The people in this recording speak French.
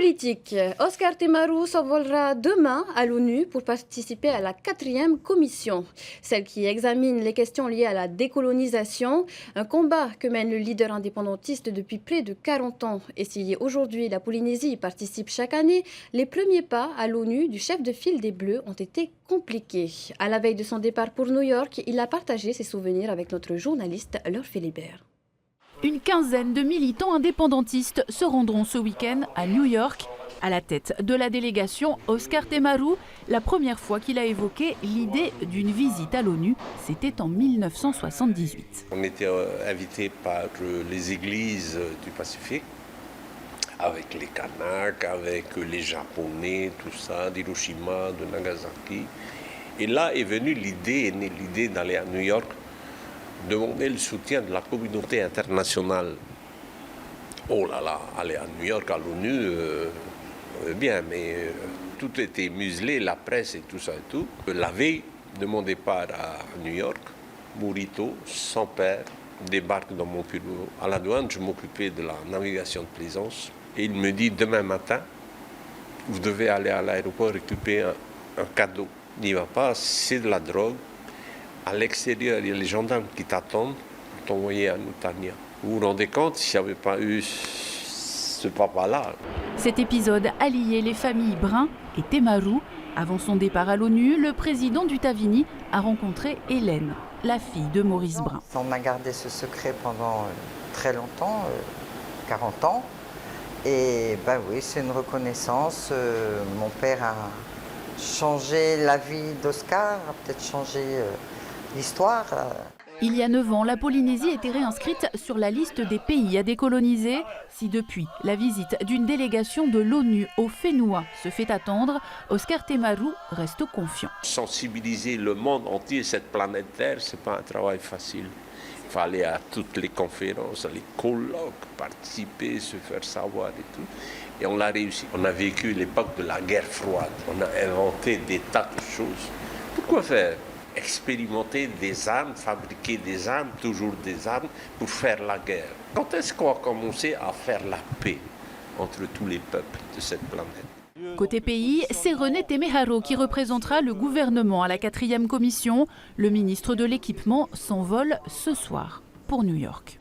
politique. Oscar Temaru s'envolera demain à l'ONU pour participer à la 4e commission, celle qui examine les questions liées à la décolonisation, un combat que mène le leader indépendantiste depuis près de 40 ans. Et si aujourd'hui la Polynésie y participe chaque année, les premiers pas à l'ONU du chef de file des Bleus ont été compliqués. À la veille de son départ pour New York, il a partagé ses souvenirs avec notre journaliste Laure Philibert. Une quinzaine de militants indépendantistes se rendront ce week-end à New York. À la tête de la délégation, Oscar Temaru, la première fois qu'il a évoqué l'idée d'une visite à l'ONU, c'était en 1978. On était invité par les églises du Pacifique, avec les Kanaks, avec les Japonais, tout ça, d'Hiroshima, de Nagasaki. Et là est venue l'idée d'aller à New York, demander le soutien de la communauté internationale. Oh là là, aller à New York, à l'ONU, bien, mais tout était muselé, la presse et tout ça et tout. La veille de mon départ à New York, Murito, son père, débarque dans mon bureau à la douane. Je m'occupais de la navigation de plaisance. Et il me dit, demain matin, vous devez aller à l'aéroport récupérer un cadeau. Il n'y va pas, c'est de la drogue. À l'extérieur, il y a les gendarmes qui t'attendent pour t'envoyer à Nutania. Vous vous rendez compte, s'il n'y avait pas eu ce papa-là. Cet épisode a lié les familles Brun et Temaru. Avant son départ à l'ONU, le président du Tavini a rencontré Hélène, la fille de Maurice Brun. On a gardé ce secret pendant très longtemps, 40 ans. Et ben oui, c'est une reconnaissance. Mon père a changé la vie d'Oscar, a peut-être changé l'histoire. Il y a 9 ans, la Polynésie était réinscrite sur la liste des pays à décoloniser. Si depuis la visite d'une délégation de l'ONU au Fénoua se fait attendre, Oscar Temaru reste confiant. Sensibiliser le monde entier, cette planète Terre, ce n'est pas un travail facile. Il faut aller à toutes les conférences, les colloques, participer, se faire savoir et tout. Et on l'a réussi. On a vécu l'époque de la guerre froide. On a inventé des tas de choses. Pourquoi faire ? Expérimenter des armes, fabriquer des armes, toujours des armes, pour faire la guerre. Quand est-ce qu'on va commencer à faire la paix entre tous les peuples de cette planète ? Côté pays, c'est René Temeharo qui représentera le gouvernement à la 4e commission. Le ministre de l'équipement s'envole ce soir pour New York.